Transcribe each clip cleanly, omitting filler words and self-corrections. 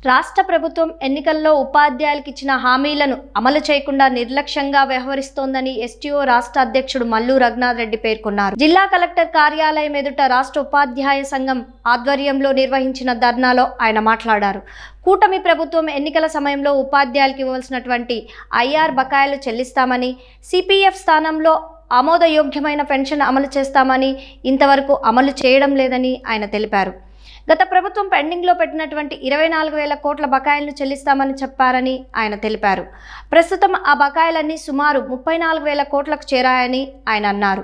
రాష్ట్ర ప్రభుత్వం ఎన్నికల్లో ఉపాధ్యాయులకు ఇచ్చిన హామీలను అమలు చేయకుండా నిర్లక్ష్యంగా వ్యవహరిస్తోందని ఎస్టీఓ రాష్ట్ర అధ్యక్షుడు మల్లు రఘునాథ్ రెడ్డి పేర్కొన్నారు. జిల్లా కలెక్టర్ కార్యాలయం ఎదుట రాష్ట్ర ఉపాధ్యాయ సంఘం ఆధ్వర్యంలో నిర్వహించిన ధర్నాలో ఆయన మాట్లాడారు. కూటమి ప్రభుత్వం ఎన్నికల సమయంలో ఉపాధ్యాయులకు ఇవ్వాల్సినటువంటి ఐఆర్ బకాయిలు చెల్లిస్తామని, సిపిఎఫ్ స్థానంలో ఆమోదయోగ్యమైన పెన్షన్ అమలు చేస్తామని ఇంతవరకు అమలు చేయడం లేదని ఆయన తెలిపారు. గత ప్రభుత్వం పెండింగ్లో పెట్టినటువంటి 24,000 కోట్ల బకాయిలను చెల్లిస్తామని చెప్పారని ఆయన తెలిపారు. ప్రస్తుతం ఆ బకాయిలన్నీ సుమారు 34,000 కోట్లకు చేరాయని ఆయన అన్నారు.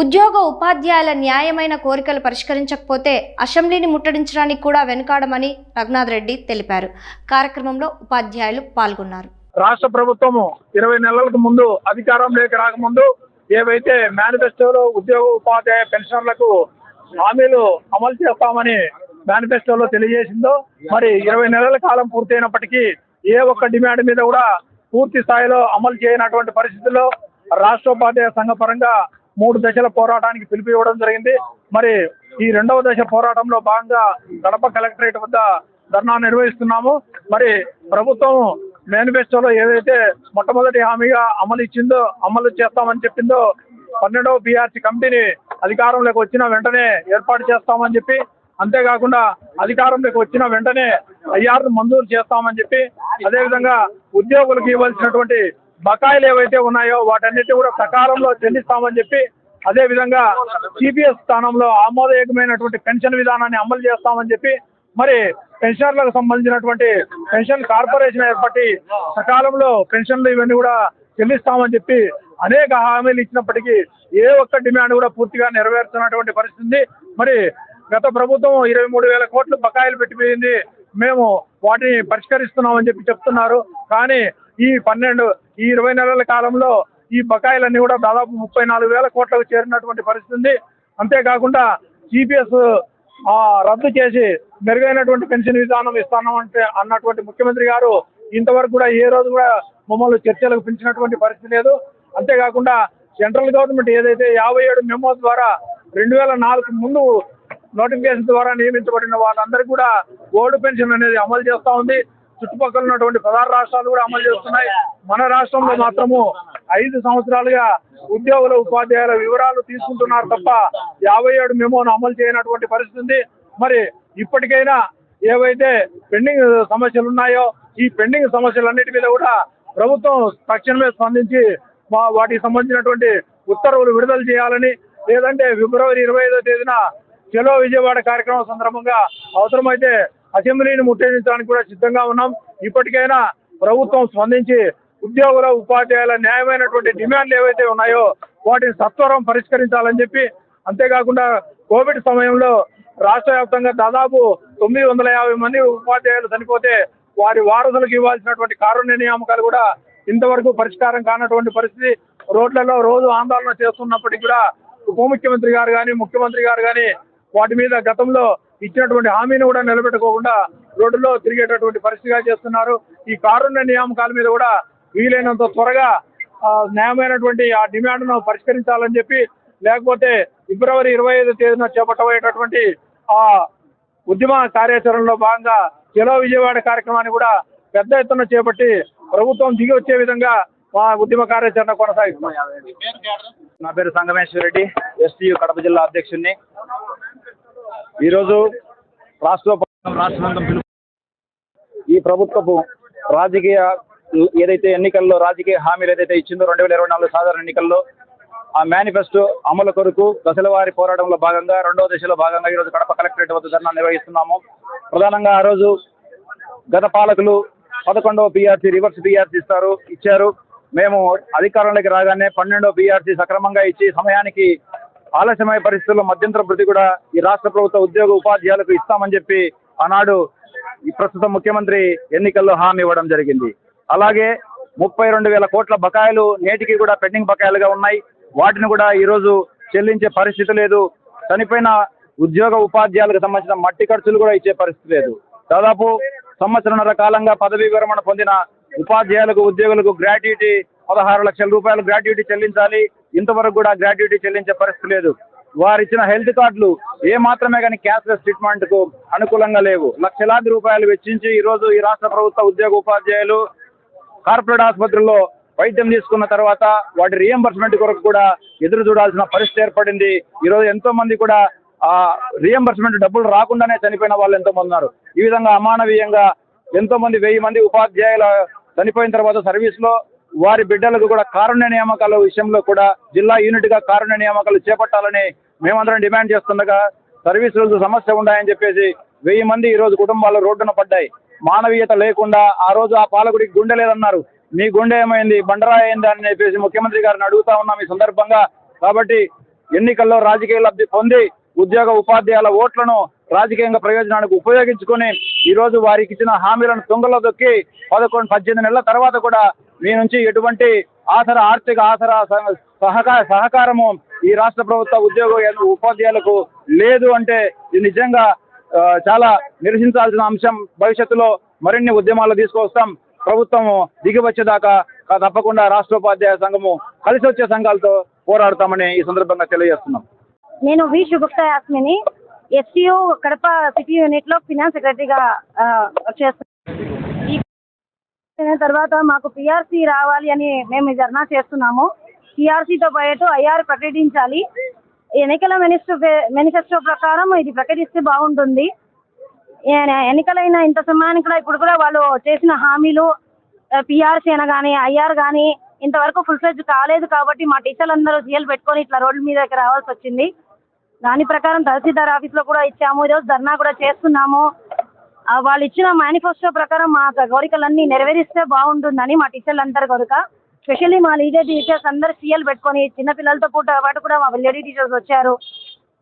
ఉద్యోగ ఉపాధ్యాయుల న్యాయమైన కోరికలు పరిష్కరించకపోతే అసెంబ్లీని ముట్టడించడానికి కూడా వెనుకాడమని రఘునాథ్ రెడ్డి తెలిపారు. కార్యక్రమంలో ఉపాధ్యాయులు పాల్గొన్నారు. రాష్ట్ర ప్రభుత్వము 20 నెలలకు ముందు అధికారంలోకి రాకముందు ఏవైతే మేనిఫెస్టోలో ఉద్యోగ ఉపాధ్యాయ పెన్షన్లకు హామీలు అమలు చేస్తామని మేనిఫెస్టోలో తెలియజేసిందో, మరి 20 నెలల కాలం పూర్తయినప్పటికీ ఏ ఒక్క డిమాండ్ మీద కూడా పూర్తి స్థాయిలో అమలు చేయనటువంటి పరిస్థితుల్లో రాష్ట్ర ఉపాధ్యాయ సంఘ పరంగా 3 దశల పోరాటానికి పిలుపు ఇవ్వడం జరిగింది. మరి ఈ 2వ దశ పోరాటంలో భాగంగా కడప కలెక్టరేట్ వద్ద ధర్నా నిర్వహిస్తున్నాము. మరి ప్రభుత్వం మేనిఫెస్టోలో ఏదైతే మొట్టమొదటి హామీగా అమలు చేస్తామని చెప్పిందో 12వ పిఆర్సీ కమిటీని అధికారంలోకి వచ్చిన వెంటనే ఏర్పాటు చేస్తామని చెప్పి, అంతేకాకుండా అధికారంలోకి వచ్చిన వెంటనే ఐఆర్ను మంజూరు చేస్తామని చెప్పి, అదేవిధంగా ఉద్యోగులకు ఇవ్వాల్సినటువంటి బకాయిలు ఏవైతే ఉన్నాయో వాటన్నిటి కూడా సకాలంలో చెల్లిస్తామని చెప్పి, అదేవిధంగా సిపిఎస్ స్థానంలో ఆమోదయోగ్యమైనటువంటి పెన్షన్ విధానాన్ని అమలు చేస్తామని చెప్పి, మరి పెన్షనర్లకు సంబంధించినటువంటి పెన్షన్ కార్పొరేషన్ ఏర్పడి సకాలంలో పెన్షన్లు ఇవన్నీ కూడా చెల్లిస్తామని చెప్పి అనేక హామీలు ఇచ్చినప్పటికీ ఏ ఒక్క డిమాండ్ కూడా పూర్తిగా నెరవేర్చున్నటువంటి పరిస్థితి. మరి గత ప్రభుత్వం 23,000 కోట్లు బకాయిలు పెట్టిపోయింది, మేము వాటిని పరిష్కరిస్తున్నామని చెప్పి చెప్తున్నారు. కానీ ఈ 20 నెలల కాలంలో ఈ బకాయిలన్నీ కూడా దాదాపు 34,000 కోట్లకు చేరినటువంటి పరిస్థితి. అంతేకాకుండా సిపిఎస్ రద్దు చేసి మెరుగైనటువంటి పెన్షన్ విధానం ఇస్తామంటే అన్నటువంటి ముఖ్యమంత్రి గారు ఇంతవరకు కూడా ఏ రోజు కూడా మమ్మల్ని చర్చలకు పిలిచినటువంటి పరిస్థితి లేదు. అంతేకాకుండా సెంట్రల్ గవర్నమెంట్ ఏదైతే 57 మెమో ద్వారా 2004 ముందు నోటిఫికేషన్ ద్వారా నియమించబడిన వాళ్ళందరికీ కూడా ఓల్డ్ పెన్షన్ అనేది అమలు చేస్తూ ఉంది. చుట్టుపక్కల ఉన్నటువంటి 16 రాష్ట్రాలు కూడా అమలు చేస్తున్నాయి. మన రాష్ట్రంలో మాత్రము 5 సంవత్సరాలుగా ఉద్యోగుల ఉపాధ్యాయుల వివరాలు తీసుకుంటున్నారు తప్ప 57 మెమోను అమలు చేయనటువంటి పరిస్థితి. మరి ఇప్పటికైనా ఏవైతే పెండింగ్ సమస్యలు ఉన్నాయో ఈ పెండింగ్ సమస్యలన్నిటి మీద కూడా ప్రభుత్వం తక్షణమే స్పందించి వాటికి సంబంధించినటువంటి ఉత్తర్వులు విడుదల చేయాలని, లేదంటే ఫిబ్రవరి 25వ తేదీన చలో విజయవాడ కార్యక్రమం సందర్భంగా అవసరమైతే అసెంబ్లీని ముట్టడించడానికి కూడా సిద్ధంగా ఉన్నాం. ఇప్పటికైనా ప్రభుత్వం స్పందించి ఉద్యోగుల ఉపాధ్యాయుల న్యాయమైనటువంటి డిమాండ్లు ఏవైతే ఉన్నాయో వాటిని సత్వరం పరిష్కరించాలని చెప్పి, అంతేకాకుండా కోవిడ్ సమయంలో రాష్ట్ర వ్యాప్తంగా దాదాపు 950 మంది ఉపాధ్యాయులు చనిపోతే వారి వారసులకు ఇవ్వాల్సినటువంటి కారుణ్య నియామకాలు కూడా ఇంతవరకు పరిష్కారం కానటువంటి పరిస్థితి. రోడ్లలో రోజు ఆందోళన చేస్తున్నప్పటికీ కూడా ఉప ముఖ్యమంత్రి గారు కానీ ముఖ్యమంత్రి గారు కానీ వాటి మీద గతంలో ఇచ్చినటువంటి హామీని కూడా నిలబెట్టుకోకుండా రోడ్డులో తిరిగేటటువంటి పరిస్థితిగా చేస్తున్నారు. ఈ కారుణ్య నియామకాల మీద కూడా వీలైనంత త్వరగా న్యాయమైనటువంటి ఆ డిమాండ్ను పరిష్కరించాలని చెప్పి, లేకపోతే ఫిబ్రవరి 25వ తేదీన చేపట్టబోయేటటువంటి ఆ ఉద్యమ కార్యాచరణలో భాగంగా చలో విజయవాడ కార్యక్రమాన్ని కూడా పెద్ద ఎత్తున చేపట్టి ప్రభుత్వం దిగి వచ్చే విధంగా ఉద్యమ కార్యాచరణ కొనసాగిస్తున్నాం. నా పేరు సంగమేశ్వర రెడ్డి, ఎస్టీయు కడప జిల్లా అధ్యక్షుడిని. ఈరోజు రాష్ట్రం ఈ ప్రభుత్వపు రాజకీయ ఏదైతే ఎన్నికల్లో రాజకీయ హామీలు ఏదైతే ఇచ్చిందో 2024 సాధారణ ఎన్నికల్లో ఆ మేనిఫెస్టో అమలు కొరకు దశలవారీ పోరాటంలో భాగంగా 2వ దశలో భాగంగా ఈరోజు కడప కలెక్టరేట్ వద్ద ధర్నా నిర్వహిస్తున్నాము. ప్రధానంగా ఆ రోజు గత పాలకులు 11వ పిఆర్సీ రివర్స్ పిఆర్సీ ఇచ్చారు. మేము అధికారంలోకి రాగానే 12వ పిఆర్సీ సక్రమంగా ఇచ్చి సమయానికి ఆలస్యమయ్యే పరిస్థితుల్లో మధ్యంతర భృతి కూడా ఈ రాష్ట్ర ప్రభుత్వ ఉద్యోగ ఉపాధ్యాయులకు ఇస్తామని చెప్పి ఆనాడు ఈ ప్రస్తుత ముఖ్యమంత్రి ఎన్నికల్లో హామీ ఇవ్వడం జరిగింది. అలాగే 32,000 కోట్ల బకాయిలు నేటికి కూడా పెండింగ్ బకాయిలుగా ఉన్నాయి. వాటిని కూడా ఈరోజు చెల్లించే పరిస్థితి లేదు. చనిపోయిన ఉద్యోగ ఉపాధ్యాయులకు సంబంధించిన మట్టి ఖర్చులు కూడా ఇచ్చే పరిస్థితి లేదు. దాదాపు సంవత్సరంన్నర కాలంగా పదవీ విరమణ పొందిన ఉపాధ్యాయులకు ఉద్యోగులకు గ్రాట్యుటీ 16 లక్షల రూపాయలు గ్రాట్యుటీ చెల్లించాలి. ఇంతవరకు కూడా గ్రాట్యుటీ చెల్లించే పరిస్థితి లేదు. వారిచ్చిన హెల్త్ కార్డులు ఏ మాత్రమే కానీ క్యాష్లెస్ ట్రీట్మెంట్ కు అనుకూలంగా లేవు. లక్షలాది రూపాయలు వెచ్చించి ఈ రోజు ఈ రాష్ట్ర ప్రభుత్వ ఉద్యోగ ఉపాధ్యాయులు కార్పొరేట్ ఆసుపత్రుల్లో వైద్యం తీసుకున్న తర్వాత వాటి రియంబర్స్మెంట్ కొరకు కూడా ఎదురు చూడాల్సిన పరిస్థితి ఏర్పడింది. ఈ రోజు ఎంతో మంది కూడా ఆ రియంబర్స్మెంట్ డబ్బులు రాకుండానే చనిపోయిన వాళ్ళు ఎంతో మంది ఉన్నారు. ఈ విధంగా అమానవీయంగా ఎంతో మంది 1000 మంది ఉపాధ్యాయుల చనిపోయిన తర్వాత సర్వీస్ లో వారి బిడ్డలకు కూడా కారుణ్య నియామకాల విషయంలో కూడా జిల్లా యూనిట్ గా కారుణ్య నియామకాలు చేపట్టాలని మేమందరం డిమాండ్ చేస్తుండగా సర్వీస్ రూల్స్ సమస్య ఉన్నాయని చెప్పేసి 1000 మంది ఈ రోజు కుటుంబాలు రోడ్డున పడ్డాయి. మానవీయత లేకుండా ఆ రోజు ఆ పాలకుడికి గుండె లేదన్నారు. మీ గుండె ఏమైంది, బండరాయి అయింది అని చెప్పేసి ముఖ్యమంత్రి గారిని అడుగుతా ఉన్నాం ఈ సందర్భంగా. కాబట్టి ఎన్నికల్లో రాజకీయ లబ్ధి పొంది ఉద్యోగ ఉపాధ్యాయుల ఓట్లను రాజకీయంగా ప్రయోజనానికి ఉపయోగించుకొని ఈ రోజు వారికి ఇచ్చిన హామీలను తుంగలో దొక్కి 18 నెలల తర్వాత కూడా మీ నుంచి ఎటువంటి ఆర్థిక సహకారము ఈ రాష్ట్ర ప్రభుత్వ ఉద్యోగ ఉపాధ్యాయులకు లేదు అంటే ఇది నిజంగా చాలా నిరసించాల్సిన అంశం. భవిష్యత్తులో మరిన్ని ఉద్యమాలు తీసుకొస్తాం. ప్రభుత్వం దిగి వచ్చేదాకా తప్పకుండా రాష్ట్రోపాధ్యాయ సంఘము కలిసి వచ్చే సంఘాలతో పోరాడతామని ఈ సందర్భంగా తెలియజేస్తున్నాం. నేను వి శుభక్త యాస్మిని, ఎస్టీయూ కడప సిటీ యూనిట్ లో ఫినాన్స్ సెక్రటరీగా చేస్తున్నాను. తర్వాత మాకు పిఆర్సీ రావాలి అని మేము ధర్నా చేస్తున్నాము. పిఆర్సీతో పాటు ఐఆర్ ప్రకటించాలి. ఎన్నికల మేనిఫెస్టో ప్రకారం ఇది ప్రకటిస్తే బాగుంటుంది. ఎన్నికలైన ఇంత సమయానికి కూడా ఇప్పుడు కూడా వాళ్ళు చేసిన హామీలు పిఆర్సీ అనగాని ఐఆర్ కానీ ఇంతవరకు ఫుల్ ఫ్లెడ్జ్ కాలేదు. కాబట్టి మా టీచర్లందరూ జీఎల్ పెట్టుకొని ఇట్లా రోడ్ల మీదకి రావాల్సి వచ్చింది. దాని ప్రకారం తహసీల్దార్ ఆఫీస్లో కూడా ఇచ్చాము. ఈరోజు ధర్నా కూడా చేస్తున్నాము. వాళ్ళు ఇచ్చిన మేనిఫెస్టో ప్రకారం మా కోరికలన్నీ నెరవేరిస్తే బాగుంటుందని మా టీచర్లందరూ కొరక, స్పెషల్లీ మా లీడర్ టీచర్స్ అందరూ సీఎల్ పెట్టుకొని చిన్నపిల్లలతో పాటు కూడా మా లేడీ టీచర్స్ వచ్చారు.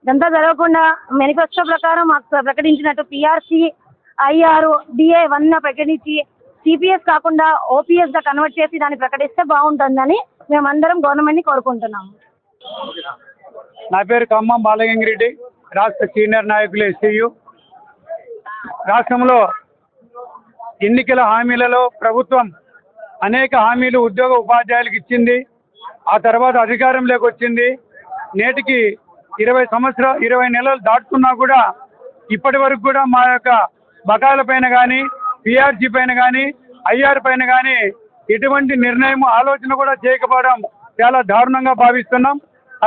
ఇదంతా జరగకుండా మేనిఫెస్టో ప్రకారం మాకు ప్రకటించినట్టు పిఆర్సీ ఐఆర్ డిఏ 1 ప్రకటించి సిపిఎస్ కాకుండా ఓపీఎస్గా కన్వర్ట్ చేసి దాన్ని ప్రకటిస్తే బాగుంటుందని మేమందరం గవర్నమెంట్ని కోరుకుంటున్నాము. నా పేరు ఖమ్మం బాలగంగిరెడ్డి, రాష్ట్ర సీనియర్ నాయకులు ఎస్టీయూ. రాష్ట్రంలో ఎన్నికల హామీలలో ప్రభుత్వం అనేక హామీలు ఉద్యోగ ఉపాధ్యాయులకు ఇచ్చింది. ఆ తర్వాత అధికారంలోకి వచ్చింది. నేటికి 20 నెలలు దాటుతున్నా కూడా ఇప్పటి వరకు కూడా మా యొక్క బకాయిల పైన కానీ పిఆర్సీ పైన కానీ ఐఆర్ పైన కానీ ఎటువంటి నిర్ణయం ఆలోచన కూడా చేయకపోవడం చాలా దారుణంగా భావిస్తున్నాం.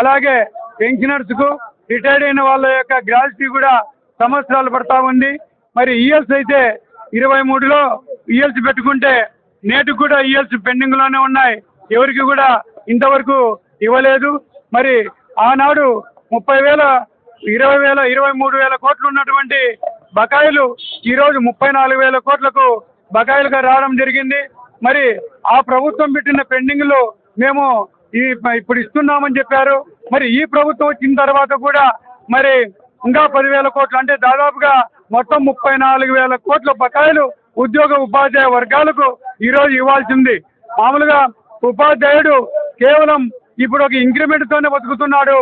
అలాగే పెన్షనర్స్కు రిటైర్డ్ అయిన వాళ్ళ యొక్క గ్రాట్యుటీ కూడా సంవత్సరాలు పడతా ఉంది. మరి ఈఎల్స్ అయితే 23లో ఈఎల్స్ పెట్టుకుంటే నేటికి కూడా ఈఎల్స్ పెండింగ్లోనే ఉన్నాయి. ఎవరికి కూడా ఇంతవరకు ఇవ్వలేదు. మరి ఆనాడు 30,000, 20,000, 23,000 కోట్లు ఉన్నటువంటి బకాయిలు ఈరోజు 34,000 కోట్లకు బకాయిలుగా రావడం జరిగింది. మరి ఆ ప్రభుత్వం పెట్టిన పెండింగ్లు మేము ఇప్పుడు ఇస్తున్నామని చెప్పారు. మరి ఈ ప్రభుత్వం వచ్చిన తర్వాత కూడా మరి ఇంకా 10,000 కోట్లు అంటే దాదాపుగా మొత్తం 34,000 కోట్ల బకాయిలు ఉద్యోగ ఉపాధ్యాయ వర్గాలకు ఈరోజు ఇవ్వాల్సింది. మామూలుగా ఉపాధ్యాయుడు కేవలం ఇప్పుడు ఒక ఇంక్రిమెంట్తోనే బతుకుతున్నాడు.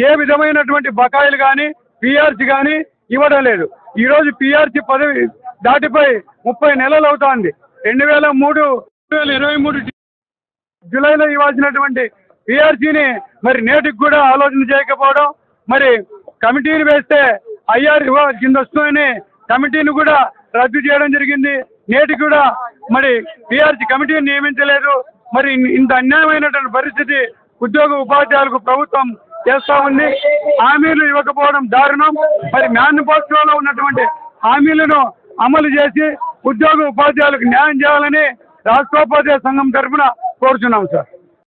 ఏ విధమైనటువంటి బకాయిలు కానీ పిఆర్సీ కానీ ఇవ్వడం లేదు. ఈరోజు పిఆర్సీ పదవి దాటిపోయి 30 నెలలు అవుతోంది. 2023 జూలైలో ఇవ్వాల్సినటువంటి పిఆర్సీని మరి నేటికి కూడా ఆలోచన చేయకపోవడం, మరి కమిటీని వేస్తే ఐఆర్ కింద వస్తుందని కమిటీని కూడా రద్దు చేయడం జరిగింది. నేటికి కూడా మరి పిఆర్సీ కమిటీని నియమించలేదు. మరి ఇంత అన్యాయమైనటువంటి పరిస్థితి ఉద్యోగ ఉపాధ్యాయులకు ప్రభుత్వం చేస్తా ఉంది. హామీలు ఇవ్వకపోవడం దారుణం. మరి మేనిఫెస్టోలో ఉన్నటువంటి హామీలను అమలు చేసి ఉద్యోగ ఉపాధ్యాయులకు న్యాయం చేయాలని రాష్ట్రోపాధ్యాయ సంఘం తరఫున కోరుచున్నాం సార్.